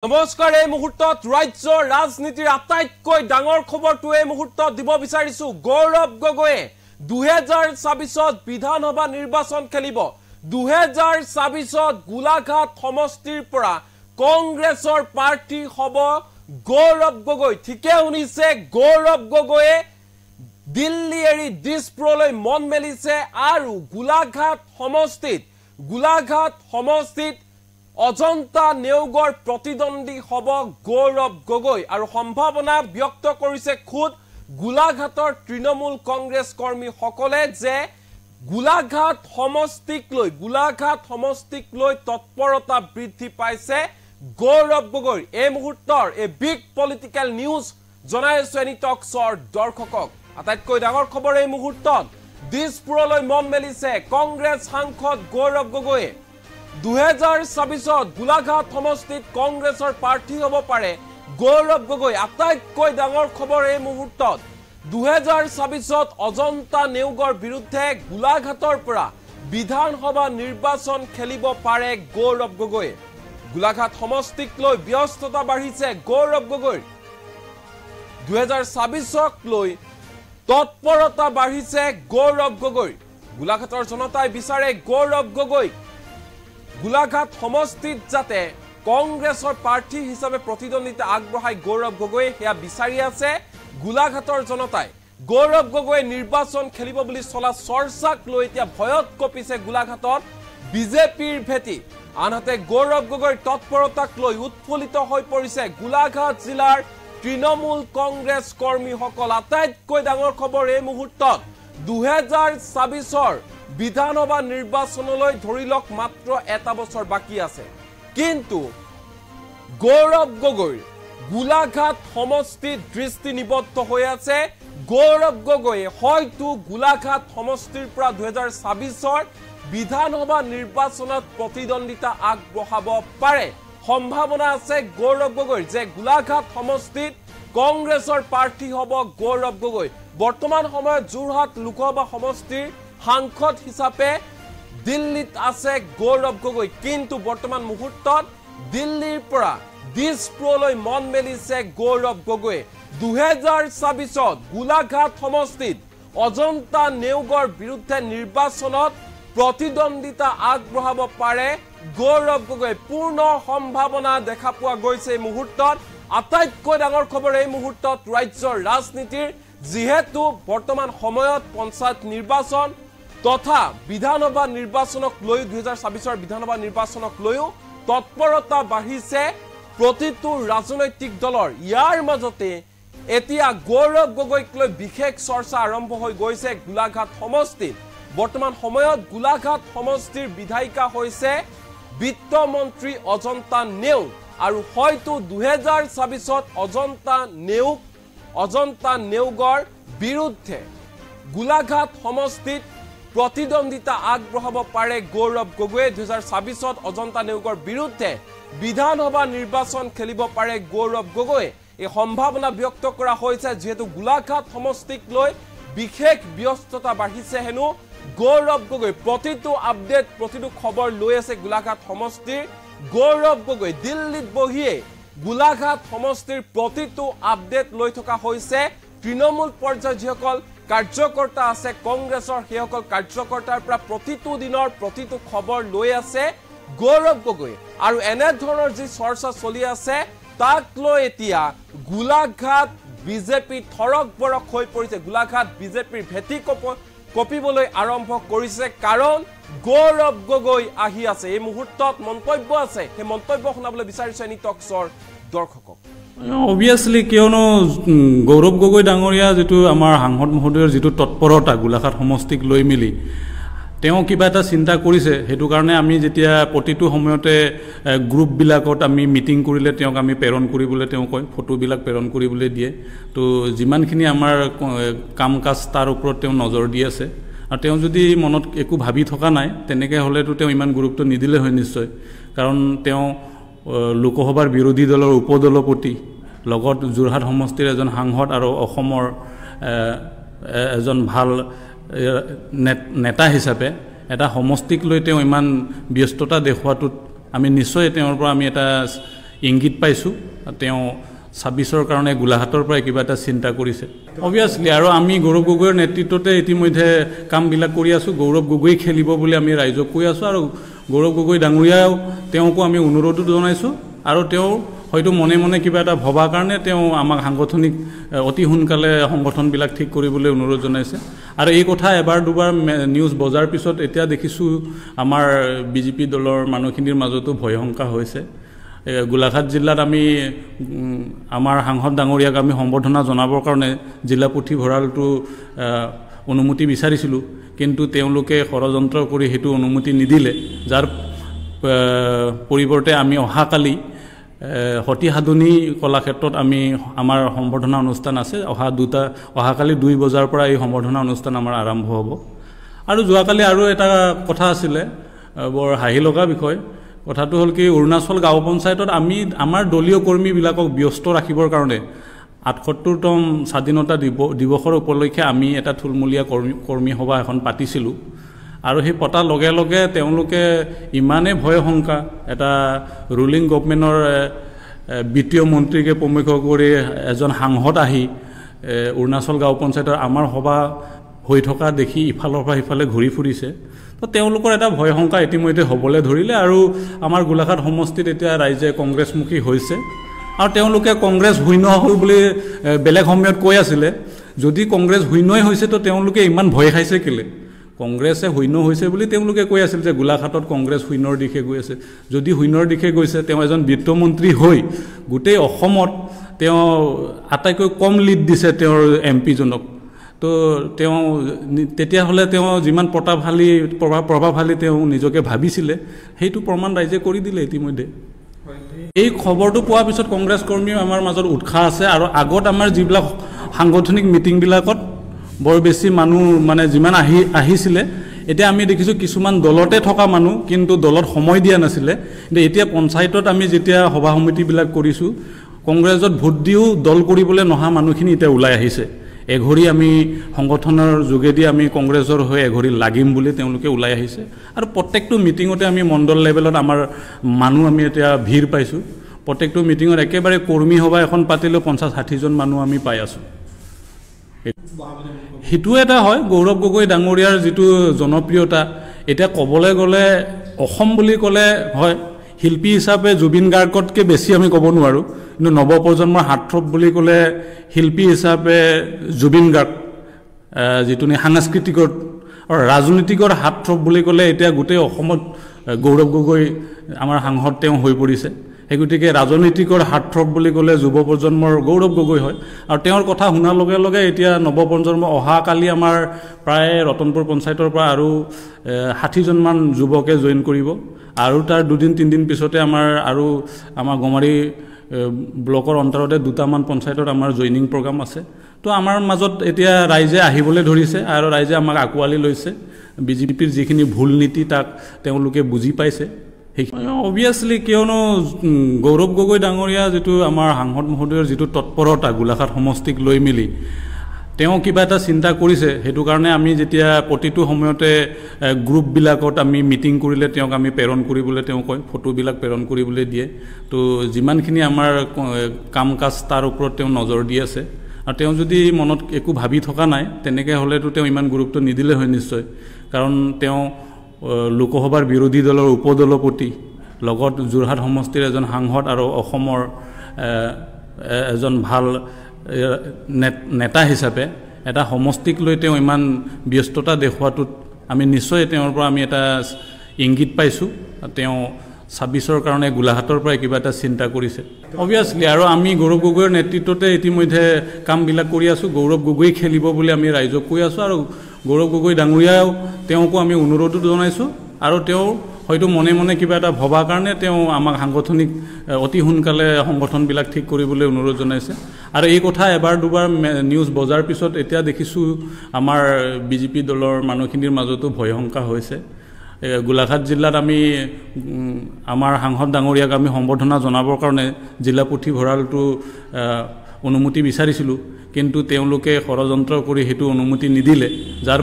নমস্কাৰ এই মুহূৰ্তত ৰাজ্যৰ ৰাজনীতিৰ আটাইতকৈ ডাঙৰ খবৰটো এই মুহূৰ্তত দিব বিচাৰিছো গৌৰৱ গগৈয়ে 2024ত বিধানসভা নিৰ্বাচন খেলিব 2024ত গোলাঘাট সমষ্টিৰ পৰা কংগ্ৰেছৰ প্ৰাৰ্থী হ'ব গৌৰৱ গগৈ ঠিকে শুনিছে গৌৰৱ গগৈয়ে দিল্লী এৰি দিছপুৰলৈ মন মেলিছে আৰু গোলাঘাট সমষ্টিত অজন্তা নেওগৰ প্ৰতিদ্বন্দ্বী হ'ব গৌৰৱ গগৈ আৰু সম্ভাৱনা ব্যক্ত কৰিছে খুদ গোলাঘাটৰ তৃণমূল কংগ্ৰেছ কৰ্মীসকলে যে গোলাঘাট সমষ্টিক লৈ তৎপৰতা বৃদ্ধি পাইছে গৌৰৱ গগৈ এই মুহূৰ্তৰ এই বিগ পলিটিক্যাল নিউজ জনাইছে এনি টক্সৰ দৰ্শকক আটাইতকৈ ডাঙৰ খবৰ এই মুহূৰ্তত দিছপুৰলৈ মন মেলিছে কংগ্ৰেছ সাংসদ গৌৰৱ গগৈয়ে 2024ত গোলাঘাট সমষ্টিত কংগ্ৰেছৰ প্ৰাৰ্থী হ'ব পাৰে গৌৰৱ গগৈ আটাইতকৈ ডাঙৰ খবৰ এই মুহূৰ্তত 2024ত অজন্তা নেওগৰ বিৰুদ্ধে গোলাঘাটৰ পৰা বিধানসভা নিৰ্বাচন খেলিব পাৰে গৌৰৱ গগৈ গোলাঘাট সমষ্টিক লৈ ব্যস্ততা বাঢ়িছে গৌৰৱ গগৈ 2024ক লৈ তৎপৰতা বাঢ়িছে গৌৰৱ গগৈ গোলাঘাটৰ জনতাই বিচাৰে গৌৰৱ গগৈ গোলাঘাট সমষ্টিত যাতে কংগ্ৰেছৰ প্ৰাৰ্থী হিচাপে প্ৰতিদ্বন্দ্বিতা আগবঢ়াই গৌৰৱ গগৈ হেয়া বিচাৰি আছে গোলাঘাটৰ জনতাই গৌৰৱ গগৈ নিৰ্বাচন খেলিব বুলি চলা চৰ্চাক লৈ এতিয়া ভয়ত কঁপিছে গোলাঘাটত বিজেপিৰ ভেটি আনহাতে গৌৰৱ গগৈৰ তৎপৰতাক লৈ উৎফুল্লিত হৈ পৰিছে গোলাঘাট জিলাৰ তৃণমূল কংগ্ৰেছ কৰ্মীসকল আটাইতকৈ ডাঙৰ খবৰ এই মুহূৰ্তত 2024ৰ বিধানসভা নিৰ্বাচনলৈ ধৰিলক মাত্ৰ এটা বছৰ বাকি আছে কিন্তু গৌৰৱ গগৈ গোলাঘাট সমষ্টিত দৃষ্টি নিবদ্ধ হৈ আছে গৌৰৱ গগৈ হয়তো গোলাঘাট সমষ্টিৰ পৰা 2024ৰ বিধানসভা নিৰ্বাচনত প্ৰতিদ্বন্দ্বিতা আগবঢ়াব পাৰে সম্ভাৱনা আছে গৌৰৱ গগৈৰ যে গোলাঘাট সমষ্টিত কংগ্ৰেছৰ প্ৰাৰ্থী হ'ব গৌৰৱ গগৈ বৰ্তমান সময়ত যোৰহাট লোকসভা সমষ্টিৰ সাংসদ হিচাপে দিল্লীত আছে গৌৰৱ গগৈ কিন্তু বৰ্তমান মুহূৰ্তত দিল্লীৰ পৰা দিছপুৰলৈ মন মেলিছে গৌৰৱ গগৈ 2024ত গোলাঘাট সমষ্টিত অজন্তা নেওগৰ বিৰুদ্ধে নিৰ্বাচনত প্ৰতিদ্বন্দ্বিতা আগবঢ়াব পাৰে গৌৰৱ গগৈ পূৰ্ণ সম্ভাৱনা দেখা পোৱা গৈছে এই মুহূৰ্তত আটাইতকৈ ডাঙৰ খবৰ এই মুহূৰ্তত ৰাজ্যৰ ৰাজনীতিৰ যিহেতু বৰ্তমান সময়ত পঞ্চায়ত নিৰ্বাচন তথা বিধানসভা নিৰ্বাচনক লৈ 2024ৰ বিধানসভা নিৰ্বাচনক লৈও তৎপৰতা বাঢ়িছে প্ৰতিটো ৰাজনৈতিক দলৰ ইয়াৰ মাজতে এতিয়া গৌৰৱ গগৈক লৈ বিশেষ চৰ্চা আৰম্ভ হৈ গৈছে গোলাঘাট সমষ্টিত বৰ্তমান সময়ত গোলাঘাট সমষ্টিৰ বিধায়িকা হৈছে বিত্তমন্ত্ৰী অজন্তা নেওগ আৰু হয়তো 2024ত অজন্তা নেওগৰ বিৰুদ্ধে গোলাঘাট সমষ্টিত প্ৰতিদ্বন্দ্বিতা আগবঢ়াব পাৰে গৌৰৱ গগৈয়ে 2024ত অজন্তা নেওগৰ বিৰুদ্ধে বিধানসভা নিৰ্বাচন খেলিব পাৰে গৌৰৱ গগৈ এই সম্ভাৱনা ব্যক্ত কৰা হৈছে যেহেতু গোলাঘাট সমষ্টিক লৈ বিশেষ ব্যস্ততা বাঢ়িছে হেনো গৌৰৱ গগৈ প্ৰতিটো আপডেট প্ৰতিটো খবৰ লৈ আছে গোলাঘাট সমষ্টিৰ গৌৰৱ গগৈ দিল্লীত বহিয়ে গোলাঘাট সমষ্টিৰ প্ৰতিটো আপডেট লৈ থকা হৈছে তৃণমূল পৰ্যায়ৰ যিসকল কাৰ্যকৰ্তা আছে কংগ্ৰেছৰ সেইসকল কাৰ্যকৰ্তাৰ পৰা প্ৰতিটো দিনৰ প্ৰতিটো খবৰ লৈ আছে গৌৰৱ গগৈ আৰু এনে ধৰণৰ যি চৰ্চা চলি আছে তাক লৈ এতিয়া গোলাঘাট বিজেপি থৰক বৰক হৈ পৰিছে গোলাঘাট বিজেপিৰ ভেটি কপিবলৈ আৰম্ভ কৰিছে কাৰণ গৌৰৱ গগৈ আহি আছে এই মুহূৰ্তত মন্তব্য আছে সেই মন্তব্য শুনাবলৈ বিচাৰিছে এনি টক্সৰ দৰ্শকক অবভিয়াছলি কিয়নো গৌৰৱ গগৈ ডাঙৰীয়া যেটো আমাৰ সাংসদ মহোদয়ৰ যেটো তৎপৰতা গোলাঘাট সমষ্টিক লৈ মিলি তেওঁ কিবা এটা চিন্তা কৰিছে হেতু কাৰণে আমি যেতিয়া প্ৰতিটো সময়তে গ্ৰুপ বিলাকত আমি মিটিং কৰিলে তেওঁক আমি প্ৰেৰণ কৰিবলৈ তেওঁ কয় ফটো বিলাক প্ৰেৰণ কৰিবলৈ দিয়ে তো যিমানখিনি আমাৰ কাম কাজ তাৰ ওপৰত তেওঁ নজৰ দি আছে আৰু তেওঁ যদি মনত একো ভাবি থকা নাই তেনেকৈ হ'লেতো তেওঁ ইমান গুৰুত্ব নিদিলে হয় নিশ্চয় কাৰণ তেওঁ লোকসভাৰ বিৰোধী দলৰ উপদলপতি লগত যোৰহাট সমষ্টিৰ এজন সাংসদ আৰু অসমৰ এজন ভাল নেতা হিচাপে এটা সমষ্টিক লৈ তেওঁ ইমান ব্যস্ততা দেখুৱাটোত আমি নিশ্চয় তেওঁৰ পৰা আমি এটা ইংগিত পাইছোঁ তেওঁ 26ৰ কাৰণে গোলাঘাটৰ পৰা কিবা এটা চিন্তা কৰিছে অবভিয়াছলি আৰু আমি গৌৰৱ গগৈৰ নেতৃত্বতে ইতিমধ্যে কামবিলাক কৰি আছোঁ গৌৰৱ গগৈ খেলিব বুলি আমি ৰাইজক কৈ আছোঁ আৰু গৌৰৱ গগৈ ডাঙৰীয়াও তেওঁকো আমি অনুৰোধো জনাইছোঁ আৰু তেওঁ হয়তো মনে মনে কিবা এটা ভবা কাৰণে তেওঁ আমাক সাংগঠনিক অতি সোনকালে সংগঠনবিলাক ঠিক কৰিবলৈ অনুৰোধ জনাইছে আৰু এই কথা এবাৰ দুবাৰ নিউজ বজাৰ পিছত এতিয়া দেখিছোঁ আমাৰ বিজেপি দলৰ মানুহখিনিৰ মাজতো ভয় শংকা হৈছে গোলাঘাট জিলাত আমি আমাৰ সাংসদ ডাঙৰীয়াক আমি সম্বৰ্ধনা জনাবৰ কাৰণে জিলা পুথিভঁৰালটো অনুমতি বিচাৰিছিলোঁ কিন্তু তেওঁলোকে ষড়যন্ত্ৰ কৰি সেইটো অনুমতি নিদিলে যাৰ পৰিৱৰ্তে আমি অহাকালি সতী সাধনী কলাক্ষেত্ৰত আমি আমাৰ সম্বৰ্ধনা অনুষ্ঠান আছে অহাকালি 2 বজাৰ পৰা এই সম্বৰ্ধনা অনুষ্ঠান আমাৰ আৰম্ভ হ'ব আৰু যোৱাকালি আৰু এটা কথা আছিলে বৰ হাঁহি লগা বিষয় কথাটো হ'ল কি অৰুণাচল গাঁও পঞ্চায়তত আমি আমাৰ দলীয় কৰ্মীবিলাকক ব্যস্ত ৰাখিবৰ কাৰণে ৭৮তম স্বাধীনতা দিৱসৰ উপলক্ষে আমি এটা থুলমূলীয়া কৰ্মী সভা এখন পাতিছিলোঁ আৰু সেই পতাৰ লগে লগে তেওঁলোকে ইমানে ভয় শংকা এটা ৰুলিং গভৰ্ণমেণ্টৰ বিত্তীয় মন্ত্ৰীকে প্ৰমুখ্য কৰি এজন সাংসদ আহি অৰুণাচল গাঁও পঞ্চায়তৰ আমাৰ সভা হৈ থকা দেখি ইফালৰ পৰা সিফালে ঘূৰি ফুৰিছে তো তেওঁলোকৰ এটা ভয় শংকা ইতিমধ্যে হ'বলৈ ধৰিলে আৰু আমাৰ গোলাঘাট সমষ্টিত এতিয়া ৰাইজে কংগ্ৰেছমুখী হৈছে আৰু তেওঁলোকে কংগ্ৰেছ শূন্য হ'ল বুলি বেলেগ সময়ত কৈ আছিলে যদি কংগ্ৰেছ শূন্যই হৈছে তো তেওঁলোকে ইমান ভয় খাইছে কেলে কংগ্ৰেছে শূন্য হৈছে বুলি তেওঁলোকে কৈ আছিল যে গোলাঘাটত কংগ্ৰেছ শূন্যৰ দিশে গৈ আছে যদি শূন্যৰ দিশে গৈছে তেওঁ এজন বিত্তমন্ত্ৰী হৈ গোটেই অসমত তেওঁ আটাইতকৈ কম লিড দিছে তেওঁৰ এমপিজনক তো তেওঁ তেতিয়াহ'লে তেওঁ যিমান প্ৰভাৱশালী তেওঁ নিজকে ভাবিছিলে সেইটো প্ৰমাণ ৰাইজে কৰি দিলে ইতিমধ্যে এই খবৰটো পোৱাৰ পিছত কংগ্ৰেছ কৰ্মীও আমাৰ মাজত উৎসাহ আছে আৰু আগত আমাৰ যিবিলাক সাংগঠনিক মিটিংবিলাকত বৰ বেছি মানুহ মানে যিমান আহিছিলে এতিয়া আমি দেখিছোঁ কিছুমান দলতে থকা মানুহ কিন্তু দলত সময় দিয়া নাছিলে কিন্তু এতিয়া পঞ্চায়তত আমি যেতিয়া সভা সমিতিবিলাক কৰিছোঁ কংগ্ৰেছত ভোট দিও দল কৰিবলৈ নহা মানুহখিনি এতিয়া ওলাই আহিছে এঘৰি আমি সংগঠনৰ যোগেদি আমি কংগ্ৰেছৰ হৈ এঘৰি লাগিম বুলি তেওঁলোকে ওলাই আহিছে আৰু প্ৰত্যেকটো মিটিঙতে আমি মণ্ডল লেভেলত আমাৰ মানুহ আমি এতিয়া ভিৰ পাইছোঁ প্ৰত্যেকটো মিটিঙত একেবাৰে কৰ্মী সভা এখন পাতিলেও 50-60 জন মানুহ আমি পাই আছোঁ সেইটো এটা হয় গৌৰৱ গগৈ ডাঙৰীয়াৰ যিটো জনপ্ৰিয়তা এতিয়া ক'বলৈ গ'লে অসম বুলি ক'লে হয় শিল্পী হিচাপে জুবিন গাৰ্গতকৈ বেছি আমি ক'ব নোৱাৰোঁ কিন্তু নৱপ্ৰজন্মৰ হাৰ্টথ্ৰব বুলি ক'লে শিল্পী হিচাপে জুবিন গাৰ্গ যিটো সাংস্কৃতিকৰ আৰু ৰাজনীতিকৰ হাৰ্টথ্ৰব বুলি ক'লে এতিয়া গোটেই অসমত গৌৰৱ গগৈ আমাৰ সাংসদ তেওঁ হৈ পৰিছে সেই গতিকে ৰাজনীতিকৰ হাৰ্টথ্ৰব বুলি ক'লে যুৱ প্ৰজন্মৰ গৌৰৱ গগৈ হয় আৰু তেওঁৰ কথা শুনাৰ লগে লগে এতিয়া নৱপ্ৰজন্ম অহাকালি আমাৰ প্ৰায় ৰতনপুৰ পঞ্চায়তৰ পৰা আৰু 60 জনমান যুৱকে জইন কৰিব আৰু তাৰ 2-3 দিন পিছতে আমাৰ গমাৰি ব্লকৰ অন্তৰতে 2টামান পঞ্চায়তত আমাৰ জইনিং প্ৰগ্ৰাম আছে তো আমাৰ মাজত এতিয়া ৰাইজে আহিবলৈ ধৰিছে আৰু ৰাইজে আমাক আঁকোৱালি লৈছে বিজেপিৰ যিখিনি ভুল নীতি তাক তেওঁলোকে বুজি পাইছে অবভিয়াছলি কিয়নো গৌৰৱ গগৈ ডাঙৰীয়া যিটো আমাৰ সাংসদ মহোদয়ৰ যিটো তৎপৰতা গোলাঘাট সমষ্টিক লৈ মিলি তেওঁ কিবা এটা চিন্তা কৰিছে সেইটো কাৰণে আমি যেতিয়া প্ৰতিটো সময়তে গ্ৰুপবিলাকত আমি মিটিং কৰিলে তেওঁক আমি প্ৰেৰণ কৰিবলৈ তেওঁ কয় ফটোবিলাক প্ৰেৰণ কৰিবলৈ দিয়ে তো যিমানখিনি আমাৰ কাম কাজ তাৰ ওপৰত তেওঁ নজৰ দি আছে আৰু তেওঁ যদি মনত একো ভাবি থকা নাই তেনেকৈ হ'লেতো তেওঁ ইমান গুৰুত্ব নিদিলে হয় নিশ্চয় কাৰণ তেওঁ লোকসভাৰ বিৰোধী দলৰ উপদলপতি লগত যোৰহাট সমষ্টিৰ এজন সাংসদ আৰু অসমৰ এজন ভাল নেতা হিচাপে এটা সমষ্টিক লৈ তেওঁ ইমান ব্যস্ততা দেখুৱাটোত আমি নিশ্চয় তেওঁৰ পৰা আমি এটা ইংগিত পাইছোঁ তেওঁ 26ৰ কাৰণে গোলাঘাটৰ পৰা কিবা এটা চিন্তা কৰিছে অবভিয়াছলি আৰু আমি গৌৰৱ গগৈৰ নেতৃত্বতে ইতিমধ্যে কামবিলাক কৰি আছোঁ গৌৰৱ গগৈ খেলিব বুলি আমি ৰাইজক কৈ আছোঁ আৰু গৌৰৱ গগৈ ডাঙৰীয়াও তেওঁকো আমি অনুৰোধো জনাইছোঁ আৰু তেওঁ হয়তো মনে মনে কিবা এটা ভবা কাৰণে তেওঁ আমাক সাংগঠনিক অতি সোনকালে সংগঠনবিলাক ঠিক কৰিবলৈ অনুৰোধ জনাইছে আৰু এই কথা এবাৰ দুবাৰ নিউজ বজাৰ পিছত এতিয়া দেখিছোঁ আমাৰ বিজেপি দলৰ মানুহখিনিৰ মাজতো ভয় শংকা হৈছে গোলাঘাট জিলাত আমি আমাৰ সাংসদ ডাঙৰীয়াক আমি সম্বৰ্ধনা জনাবৰ কাৰণে জিলা পুথিভঁৰালটো অনুমতি বিচাৰিছিলোঁ কিন্তু তেওঁলোকে ষড়যন্ত্ৰ কৰি সেইটো অনুমতি নিদিলে যাৰ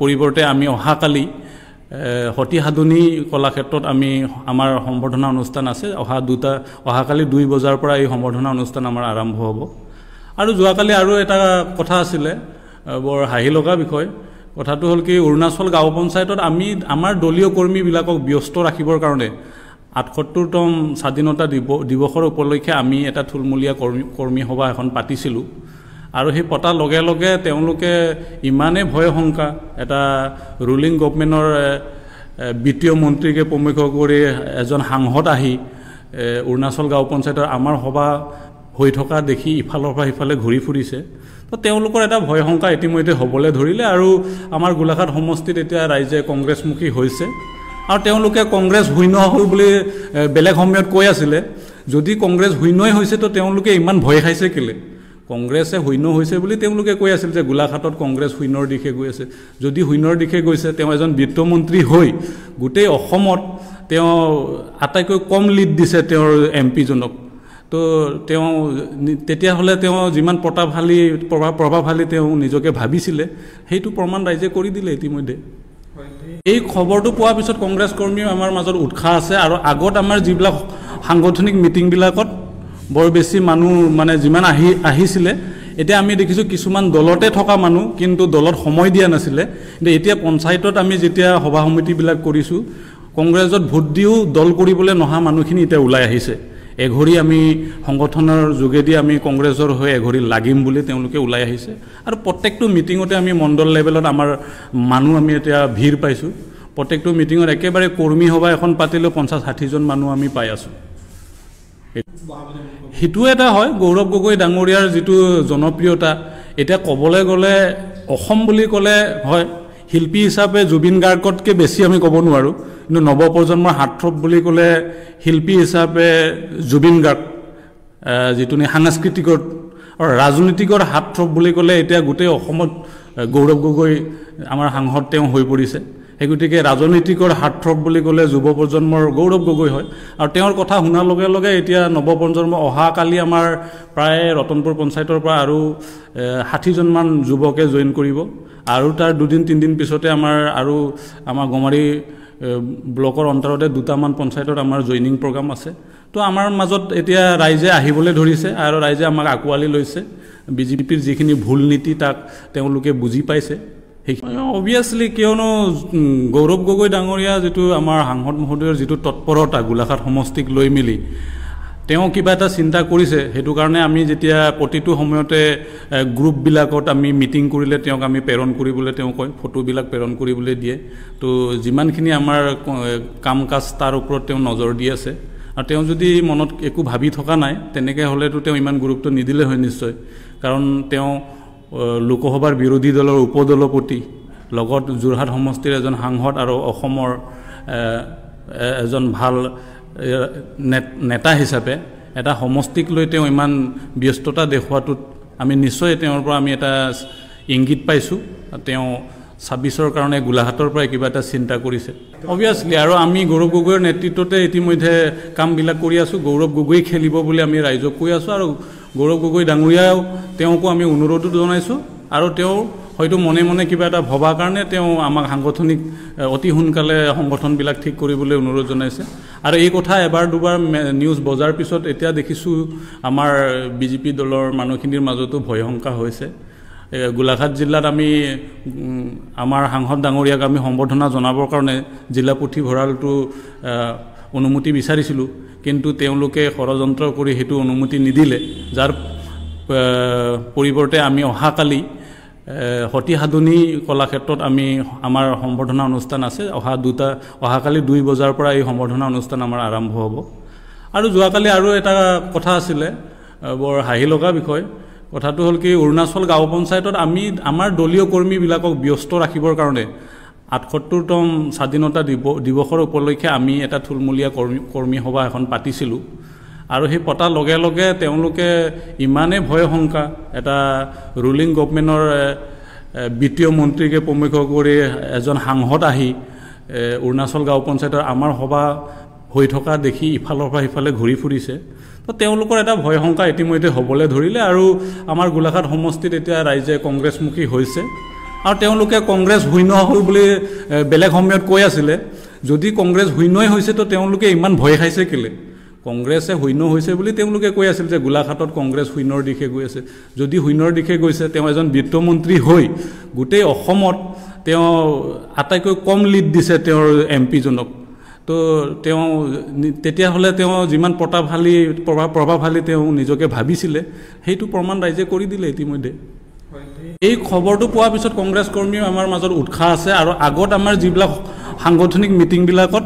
পৰিৱৰ্তে আমি অহাকালি সতী সাধনী কলাক্ষেত্ৰত আমি আমাৰ সম্বৰ্ধনা অনুষ্ঠান আছে অহাকালি 2 বজাৰ পৰা এই সম্বৰ্ধনা অনুষ্ঠান আমাৰ আৰম্ভ হ'ব আৰু যোৱাকালি আৰু এটা কথা আছিলে বৰ হাঁহি লগা বিষয় কথাটো হ'ল কি অৰুণাচল গাঁও পঞ্চায়তত আমি আমাৰ দলীয় কৰ্মীবিলাকক ব্যস্ত ৰাখিবৰ কাৰণে ৭৮তম স্বাধীনতা দিৱসৰ উপলক্ষে আমি এটা থুলমূলীয়া কৰ্মী সভা এখন পাতিছিলোঁ আৰু সেই পতাৰ লগে লগে তেওঁলোকে ইমানে ভয় শংকা এটা ৰুলিং গভৰ্ণমেণ্টৰ বিত্তীয় মন্ত্ৰীকে প্ৰমুখ কৰি এজন সাংসদ আহি অৰুণাচল গাঁও পঞ্চায়তৰ আমাৰ সভা হৈ থকা দেখি ইফালৰ পৰা সিফালে ঘূৰি ফুৰিছে তো তেওঁলোকৰ এটা ভয় শংকা ইতিমধ্যে হ'বলৈ ধৰিলে আৰু আমাৰ গোলাঘাট সমষ্টিত এতিয়া ৰাইজে কংগ্ৰেছমুখী হৈছে আৰু তেওঁলোকে কংগ্ৰেছ শূন্য হ'ল বুলি বেলেগ সময়ত কৈ আছিলে যদি কংগ্ৰেছ শূন্যই হৈছে তো তেওঁলোকে ইমান ভয় খাইছে কেলে কংগ্ৰেছে শূন্য হৈছে বুলি তেওঁলোকে কৈ আছিল যে গোলাঘাটত কংগ্ৰেছ শূন্যৰ দিশে গৈ আছে যদি শূন্যৰ দিশে গৈছে তেওঁ এজন বিত্তমন্ত্ৰী হৈ গোটেই অসমত তেওঁ আটাইতকৈ কম লিড দিছে তেওঁৰ এমপিজনক তো তেওঁ তেতিয়াহ'লে তেওঁ যিমান প্ৰভাৱশালী তেওঁ নিজকে ভাবিছিলে সেইটো প্ৰমাণ ৰাইজে কৰি দিলে ইতিমধ্যে এই খবৰটো পোৱাৰ পিছত কংগ্ৰেছ কৰ্মীও আমাৰ মাজত উৎসাহ আছে আৰু আগত আমাৰ যিবিলাক সাংগঠনিক মিটিংবিলাকত বৰ বেছি মানুহ মানে যিমান আহিছিলে এতিয়া আমি দেখিছোঁ কিছুমান দলতে থকা মানুহ কিন্তু দলত সময় দিয়া নাছিলে কিন্তু এতিয়া পঞ্চায়তত আমি যেতিয়া সভা সমিতিবিলাক কৰিছোঁ কংগ্ৰেছত ভোট দিও দল কৰিবলৈ নহা মানুহখিনি এতিয়া ওলাই আহিছে এঘৰি আমি সংগঠনৰ যোগেদি আমি কংগ্ৰেছৰ হৈ এঘৰি লাগিম বুলি তেওঁলোকে ওলাই আহিছে আৰু প্ৰত্যেকটো মিটিঙতে আমি মণ্ডল লেভেলত আমাৰ মানুহ আমি এতিয়া ভিৰ পাইছোঁ প্ৰত্যেকটো মিটিঙত একেবাৰে কৰ্মী সভা এখন পাতিলেও 50-60 জন মানুহ আমি পাই আছোঁ সেইটো এটা হয় গৌৰৱ গগৈ ডাঙৰীয়াৰ যিটো জনপ্ৰিয়তা এতিয়া ক'বলৈ গ'লে অসম বুলি ক'লে হয় শিল্পী হিচাপে জুবিন গাৰ্গতকৈ বেছি আমি ক'ব নোৱাৰোঁ কিন্তু নৱপ্ৰজন্মৰ হাৰ্টথ্ৰব বুলি ক'লে শিল্পী হিচাপে জুবিন গাৰ্গ যিটো সাংস্কৃতিকৰ আৰু ৰাজনীতিকৰ হাৰ্টথ্ৰব বুলি ক'লে এতিয়া গোটেই অসমত গৌৰৱ গগৈ আমাৰ সাংসদ তেওঁ হৈ পৰিছে সেই গতিকে ৰাজনীতিকৰ হাৰ্টথ্ৰব বুলি ক'লে যুৱ প্ৰজন্মৰ গৌৰৱ গগৈ হয় আৰু তেওঁৰ কথা শুনাৰ লগে লগে এতিয়া নৱপ্ৰজন্ম অহাকালি আমাৰ প্ৰায় ৰতনপুৰ পঞ্চায়তৰ পৰা আৰু 60 জনমান যুৱকে জইন কৰিব আৰু তাৰ 2-3 দিন পিছতে আমাৰ গমাৰি ব্লকৰ অন্তৰতে 2টামান পঞ্চায়তত আমাৰ জইনিং প্ৰগ্ৰাম আছে তো আমাৰ মাজত এতিয়া ৰাইজে আহিবলৈ ধৰিছে আৰু ৰাইজে আমাক আঁকোৱালি লৈছে বিজেপিৰ যিখিনি ভুল নীতি তাক তেওঁলোকে বুজি পাইছে অবভিয়াছলি কিয়নো গৌৰৱ গগৈ ডাঙৰীয়া যিটো আমাৰ সাংসদ মহোদয়ৰ যিটো তৎপৰতা গোলাঘাট সমষ্টিক লৈ মিলি তেওঁ কিবা এটা চিন্তা কৰিছে সেইটো কাৰণে আমি যেতিয়া প্ৰতিটো সময়তে গ্ৰুপবিলাকত আমি মিটিং কৰিলে তেওঁক আমি প্ৰেৰণ কৰিবলৈ তেওঁ কয় ফটোবিলাক প্ৰেৰণ কৰিবলৈ দিয়ে তো যিমানখিনি আমাৰ কাম কাজ তাৰ ওপৰত তেওঁ নজৰ দি আছে আৰু তেওঁ যদি মনত একো ভাবি থকা নাই তেনেকৈ হ'লেতো তেওঁ ইমান গুৰুত্ব নিদিলে হয় নিশ্চয় কাৰণ তেওঁ লোকসভাৰ বিৰোধী দলৰ উপদলপতি লগত যোৰহাট সমষ্টিৰ এজন সাংসদ আৰু অসমৰ এজন ভাল নেতা হিচাপে এটা সমষ্টিক লৈ তেওঁ ইমান ব্যস্ততা দেখুৱাটোত আমি নিশ্চয় তেওঁৰ পৰা আমি এটা ইংগিত পাইছোঁ তেওঁ 26ৰ কাৰণে গোলাঘাটৰ পৰা কিবা এটা চিন্তা কৰিছে অবভিয়াছলি আৰু আমি গৌৰৱ গগৈৰ নেতৃত্বতে ইতিমধ্যে কামবিলাক কৰি আছোঁ গৌৰৱ গগৈ খেলিব বুলি আমি ৰাইজক কৈ আছোঁ আৰু গৌৰৱ গগৈ ডাঙৰীয়াও তেওঁকো আমি অনুৰোধো জনাইছোঁ আৰু তেওঁ হয়তো মনে মনে কিবা এটা ভবাৰ কাৰণে তেওঁ আমাক সাংগঠনিক অতি সোনকালে সংগঠনবিলাক ঠিক কৰিবলৈ অনুৰোধ জনাইছে আৰু এই কথা এবাৰ দুবাৰ নিউজ বজাৰ পিছত এতিয়া দেখিছোঁ আমাৰ বিজেপি দলৰ মানুহখিনিৰ মাজতো ভয় শংকা হৈছে গোলাঘাট জিলাত আমি আমাৰ সাংসদ ডাঙৰীয়াক আমি সম্বৰ্ধনা জনাবৰ কাৰণে জিলা পুথিভঁৰালটো অনুমতি বিচাৰিছিলোঁ কিন্তু তেওঁলোকে ষড়যন্ত্ৰ কৰি সেইটো অনুমতি নিদিলে যাৰ পৰিৱৰ্তে আমি অহাকালি সতী সাধনী কলাক্ষেত্ৰত আমি আমাৰ সম্বৰ্ধনা অনুষ্ঠান আছে অহাকালি 2 বজাৰ পৰা এই সম্বৰ্ধনা অনুষ্ঠান আমাৰ আৰম্ভ হ'ব আৰু যোৱাকালি আৰু এটা কথা আছিলে বৰ হাঁহি লগা বিষয় কথাটো হ'ল কি অৰুণাচল গাঁও পঞ্চায়তত আমি আমাৰ দলীয় কৰ্মীবিলাকক ব্যস্ত ৰাখিবৰ কাৰণে ৭৮তম স্বাধীনতা দিৱসৰ উপলক্ষে আমি এটা থুলমূলীয়া কৰ্মী সভা এখন পাতিছিলোঁ আৰু সেই পতাৰ লগে লগে তেওঁলোকে ইমানে ভয় শংকা এটা ৰুলিং গভৰ্ণমেণ্টৰ বিত্তীয় মন্ত্ৰীকে প্ৰমুখ কৰি এজন সাংসদ আহি অৰুণাচল গাঁও পঞ্চায়তৰ আমাৰ সভা হৈ থকা দেখি ইফালৰ পৰা সিফালে ঘূৰি ফুৰিছে তো তেওঁলোকৰ এটা ভয় শংকা ইতিমধ্যে হ'বলৈ ধৰিলে আৰু আমাৰ গোলাঘাট সমষ্টিত এতিয়া ৰাইজে কংগ্ৰেছমুখী হৈছে আৰু তেওঁলোকে কংগ্ৰেছ শূন্য হ'ল বুলি বেলেগ সময়ত কৈ আছিলে যদি কংগ্ৰেছ শূন্যই হৈছে তো তেওঁলোকে ইমান ভয় খাইছে কেলে কংগ্ৰেছে শূন্য হৈছে বুলি তেওঁলোকে কৈ আছিল যে গোলাঘাটত কংগ্ৰেছ শূন্যৰ দিশে গৈ আছে যদি শূন্যৰ দিশে গৈছে তেওঁ এজন বিত্তমন্ত্ৰী হৈ গোটেই অসমত তেওঁ আটাইকৈ কম লিড দিছে তেওঁৰ এমপিজনক তো তেওঁ তেতিয়াহ'লে তেওঁ যিমান প্ৰভাৱশালী তেওঁ নিজকে ভাবিছিলে সেইটো প্ৰমাণ ৰাইজে কৰি দিলে ইতিমধ্যে এই খবৰটো পোৱাৰ পিছত কংগ্ৰেছ কৰ্মীও আমাৰ মাজত উৎসাহ আছে আৰু আগত আমাৰ যিবিলাক সাংগঠনিক মিটিংবিলাকত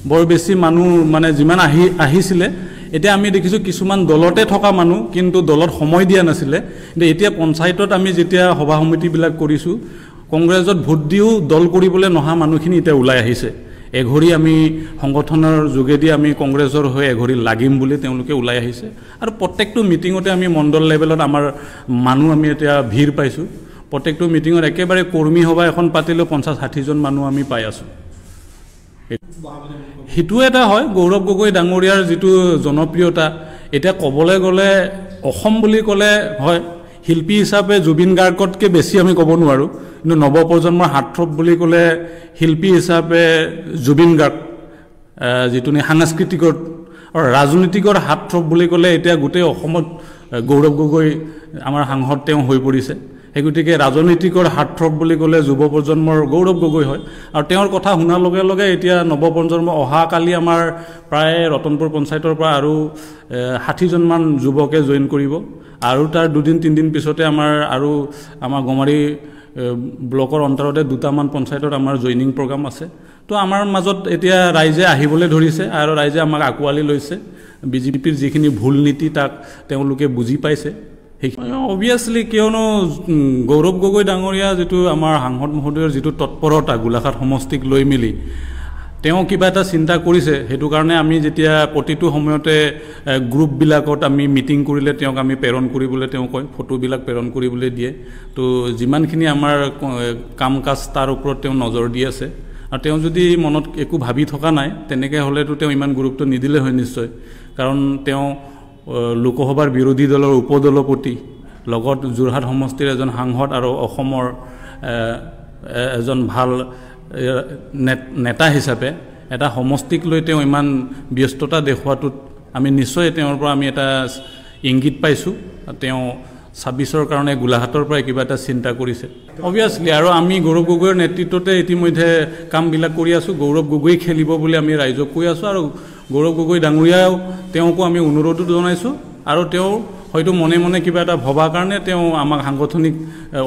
বৰ বেছি মানুহ মানে যিমান আহিছিলে এতিয়া আমি দেখিছোঁ কিছুমান দলতে থকা মানুহ কিন্তু দলত সময় দিয়া নাছিলে কিন্তু এতিয়া পঞ্চায়তত আমি যেতিয়া সভা সমিতিবিলাক কৰিছোঁ কংগ্ৰেছত ভোট দিও দল কৰিবলৈ নহা মানুহখিনি এতিয়া ওলাই আহিছে এঘৰি আমি সংগঠনৰ যোগেদি আমি কংগ্ৰেছৰ হৈ এঘৰি লাগিম বুলি তেওঁলোকে ওলাই আহিছে আৰু প্ৰত্যেকটো মিটিঙতে আমি মণ্ডল লেভেলত আমাৰ মানুহ আমি এতিয়া ভিৰ পাইছোঁ প্ৰত্যেকটো মিটিঙত একেবাৰে কৰ্মী সভা এখন পাতিলেও 50-60 জন মানুহ আমি পাই আছোঁ সেইটো এটা হয় গৌৰৱ গগৈ ডাঙৰীয়াৰ যিটো জনপ্ৰিয়তা এতিয়া ক'বলৈ গ'লে অসম বুলি ক'লে হয় শিল্পী হিচাপে জুবিন গাৰ্গতকৈ বেছি আমি ক'ব নোৱাৰোঁ কিন্তু নৱপ্ৰজন্মৰ হাতথ্ৰব বুলি ক'লে শিল্পী হিচাপে জুবিন গাৰ্গ যিটো সাংস্কৃতিকত আৰু ৰাজনীতিকৰ হাতথ্ৰব বুলি ক'লে এতিয়া গোটেই অসমত গৌৰৱ গগৈ আমাৰ সাংসদ তেওঁ হৈ পৰিছে সেই গতিকে ৰাজনীতিকৰ হাতথ্ৰব বুলি ক'লে যুৱ প্ৰজন্মৰ গৌৰৱ গগৈ হয় আৰু তেওঁৰ কথা শুনাৰ লগে লগে এতিয়া নৱপ্ৰজন্ম অহাকালি আমাৰ প্ৰায় ৰতনপুৰ পঞ্চায়তৰ পৰা আৰু 60 জনমান যুৱকে জইন কৰিব আৰু তাৰ 2-3 দিন পিছতে আমাৰ গমাৰি ব্লকৰ অন্তৰতে দুটামান পঞ্চায়তত আমাৰ জইনিং প্ৰগ্ৰাম আছে তো আমাৰ মাজত এতিয়া ৰাইজে আহিবলৈ ধৰিছে আৰু ৰাইজে আমাক আঁকোৱালি লৈছে বিজেপিৰ যিখিনি ভুল নীতি তাক তেওঁলোকে বুজি পাইছে অবভিয়াছলি কিয়নো গৌৰৱ গগৈ ডাঙৰীয়া যিটো আমাৰ সাংসদ মহোদয়ৰ যিটো তৎপৰতা গোলাঘাট সমষ্টিক লৈ মিলি তেওঁ কিবা এটা চিন্তা কৰিছে সেইটো কাৰণে আমি যেতিয়া প্ৰতিটো সময়তে গ্ৰুপবিলাকত আমি মিটিং কৰিলে তেওঁক আমি প্ৰেৰণ কৰিবলৈ তেওঁ কয় ফটোবিলাক প্ৰেৰণ কৰিবলৈ দিয়ে তো যিমানখিনি আমাৰ কাম কাজ তাৰ ওপৰত তেওঁ নজৰ দি আছে আৰু তেওঁ যদি মনত একো ভাবি থকা নাই তেনেকৈ হ'লেতো তেওঁ ইমান গুৰুত্ব নিদিলে হয় নিশ্চয় কাৰণ তেওঁ লোকসভাৰ বিৰোধী দলৰ উপদলপতি লগত যোৰহাট সমষ্টিৰ এজন সাংসদ আৰু অসমৰ এজন ভাল নেতা হিচাপে এটা সমষ্টিক লৈ তেওঁ ইমান ব্যস্ততা দেখুৱাটোত আমি নিশ্চয় তেওঁৰ পৰা আমি এটা ইংগিত পাইছোঁ তেওঁ 26ৰ কাৰণে গোলাঘাটৰ পৰা কিবা এটা চিন্তা কৰিছে অবভিয়াছলি আৰু আমি গৌৰৱ গগৈৰ নেতৃত্বতে ইতিমধ্যে কামবিলাক কৰি আছোঁ গৌৰৱ গগৈ খেলিব বুলি আমি ৰাইজক কৈ আছোঁ আৰু গৌৰৱ গগৈ ডাঙৰীয়াও তেওঁকো আমি অনুৰোধো জনাইছোঁ আৰু তেওঁ হয়তো মনে মনে কিবা এটা ভবাৰ কাৰণে তেওঁ আমাক সাংগঠনিক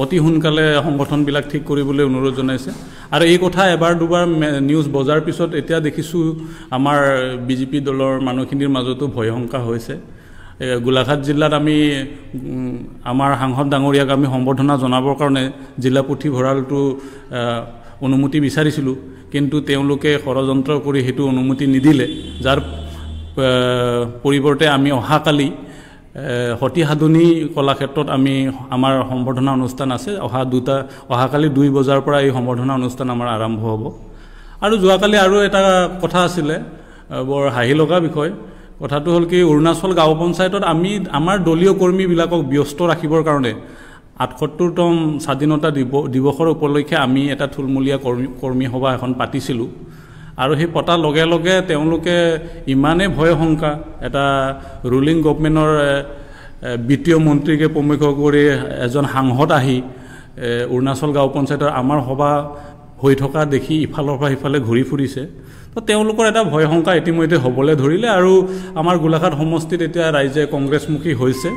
অতি সোনকালে সংগঠনবিলাক ঠিক কৰিবলৈ অনুৰোধ জনাইছে আৰু এই কথা এবাৰ দুবাৰ নিউজ বজাৰ পিছত এতিয়া দেখিছোঁ আমাৰ বিজেপি দলৰ মানুহখিনিৰ মাজতো ভয় শংকা হৈছে গোলাঘাট জিলাত আমি আমাৰ সাংসদ ডাঙৰীয়াক আমি সম্বৰ্ধনা জনাবৰ কাৰণে জিলা পুথিভঁৰালটো অনুমতি বিচাৰিছিলোঁ কিন্তু তেওঁলোকে ষড়যন্ত্ৰ কৰি সেইটো অনুমতি নিদিলে যাৰ পৰিৱৰ্তে আমি অহাকালি সতী সাধনী কলাক্ষেত্ৰত আমি আমাৰ সম্বৰ্ধনা অনুষ্ঠান আছে অহাকালি 2 বজাৰ পৰা এই সম্বৰ্ধনা অনুষ্ঠান আমাৰ আৰম্ভ হ'ব আৰু যোৱাকালি আৰু এটা কথা আছিলে বৰ হাঁহি লগা বিষয় কথাটো হ'ল কি অৰুণাচল গাঁও পঞ্চায়তত আমি আমাৰ দলীয় কৰ্মীবিলাকক ব্যস্ত ৰাখিবৰ কাৰণে ৭৮তম স্বাধীনতা দিৱসৰ উপলক্ষে আমি এটা থুলমূলীয়া কৰ্মী সভা এখন পাতিছিলোঁ আৰু সেই পতাৰ লগে লগে তেওঁলোকে ইমানেই ভয় শংকা এটা ৰুলিং গভৰ্ণমেণ্টৰ বিত্তীয় মন্ত্ৰীকে প্ৰমুখ কৰি এজন সাংসদ আহি অৰুণাচল গাঁও পঞ্চায়তৰ আমাৰ সভা হৈ থকা দেখি ইফালৰ পৰা সিফালে ঘূৰি ফুৰিছে তো তেওঁলোকৰ এটা ভয় শংকা ইতিমধ্যে হ'বলৈ ধৰিলে আৰু আমাৰ গোলাঘাট সমষ্টিত এতিয়া ৰাইজে কংগ্ৰেছমুখী হৈছে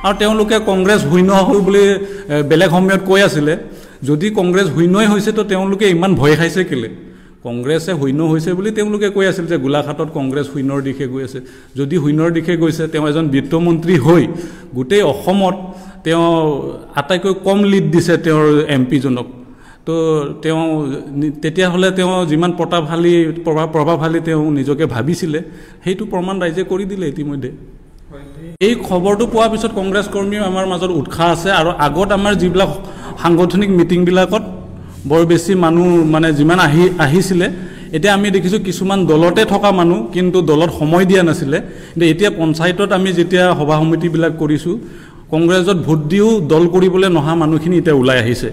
আৰু তেওঁলোকে কংগ্ৰেছ শূন্য হ'ল বুলি বেলেগ সময়ত কৈ আছিলে যদি কংগ্ৰেছ শূন্যই হৈছে তো তেওঁলোকে ইমান ভয় খাইছে কেলে কংগ্ৰেছে শূন্য হৈছে বুলি তেওঁলোকে কৈ আছিল যে গোলাঘাটত কংগ্ৰেছ শূন্যৰ দিশে গৈ আছে যদি শূন্যৰ দিশে গৈছে তেওঁ এজন বিত্তমন্ত্ৰী হৈ গোটেই অসমত তেওঁ আটাইকৈ কম লিড দিছে তেওঁৰ এমপিজনক তো তেওঁ তেতিয়াহ'লে তেওঁ যিমান প্ৰভাৱশালী তেওঁ নিজকে ভাবিছিলে সেইটো প্ৰমাণ ৰাইজে কৰি দিলে ইতিমধ্যে এই খবৰটো পোৱাৰ পিছত কংগ্ৰেছ কৰ্মীও আমাৰ মাজত উৎসাহ আছে আৰু আগত আমাৰ যিবিলাক সাংগঠনিক মিটিংবিলাকত বৰ বেছি মানুহ মানে যিমান আহিছিলে এতিয়া আমি দেখিছোঁ কিছুমান দলতে থকা মানুহ কিন্তু দলত সময় দিয়া নাছিলে কিন্তু এতিয়া পঞ্চায়তত আমি যেতিয়া সভা সমিতিবিলাক কৰিছোঁ কংগ্ৰেছত ভোট দিও দল কৰিবলৈ নহা মানুহখিনি এতিয়া ওলাই আহিছে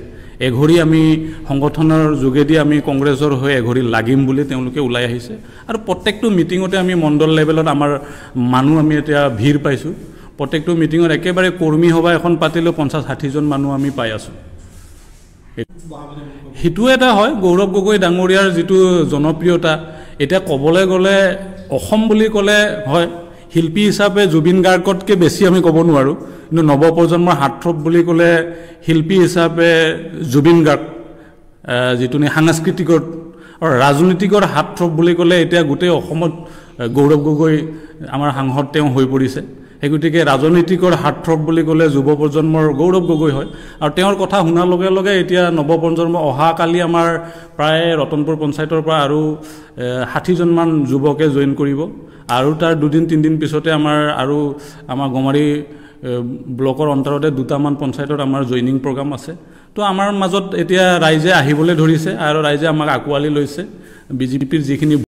এঘৰি আমি সংগঠনৰ যোগেদি আমি কংগ্ৰেছৰ হৈ এঘৰি লাগিম বুলি তেওঁলোকে ওলাই আহিছে আৰু প্ৰত্যেকটো মিটিঙতে আমি মণ্ডল লেভেলত আমাৰ মানুহ আমি এতিয়া ভিৰ পাইছোঁ প্ৰত্যেকটো মিটিঙত একেবাৰে কৰ্মী সভা এখন পাতিলেও 50-60 জন মানুহ আমি পাই আছোঁ হিটু এটা হয় গৌৰৱ গগৈ ডাঙৰীয়াৰ যিটো জনপ্ৰিয়তা এটা ক'বলৈ গ'লে অসম বুলি ক'লে হয় শিল্পী হিচাপে জুবিন গাৰ্গতকৈ বেছি আমি ক'ব নোৱাৰোঁ কিন্তু নৱপ্ৰজন্মৰ হাতথ্ৰব বুলি ক'লে শিল্পী হিচাপে জুবিন গাৰ্গ যিটো সাংস্কৃতিকৰ আৰু ৰাজনীতিকৰ হাতথ্ৰব বুলি ক'লে এতিয়া গোটেই অসমত গৌৰৱ গগৈ আমাৰ সাংসদ তেওঁ হৈ পৰিছে সেই গতিকে ৰাজনীতিকৰ হাতথ্ৰব বুলি ক'লে যুৱ প্ৰজন্মৰ গৌৰৱ গগৈ হয় আৰু তেওঁৰ কথা শুনাৰ লগে লগে এতিয়া নৱপ্ৰজন্ম অহাকালি আমাৰ প্ৰায় ৰতনপুৰ পঞ্চায়তৰ পৰা আৰু 60 জনমান যুৱকে জইন কৰিব আৰু তাৰ 2-3 দিন পিছতে আমাৰ গমাৰি ব্লকৰ অন্তৰতে দুটামান পঞ্চায়তত আমাৰ জইনিং প্ৰগ্ৰাম আছে তো আমাৰ মাজত এতিয়া ৰাইজে আহিবলৈ ধৰিছে আৰু ৰাইজে আমাক আঁকোৱালি লৈছে বিজেপিৰ যিখিনি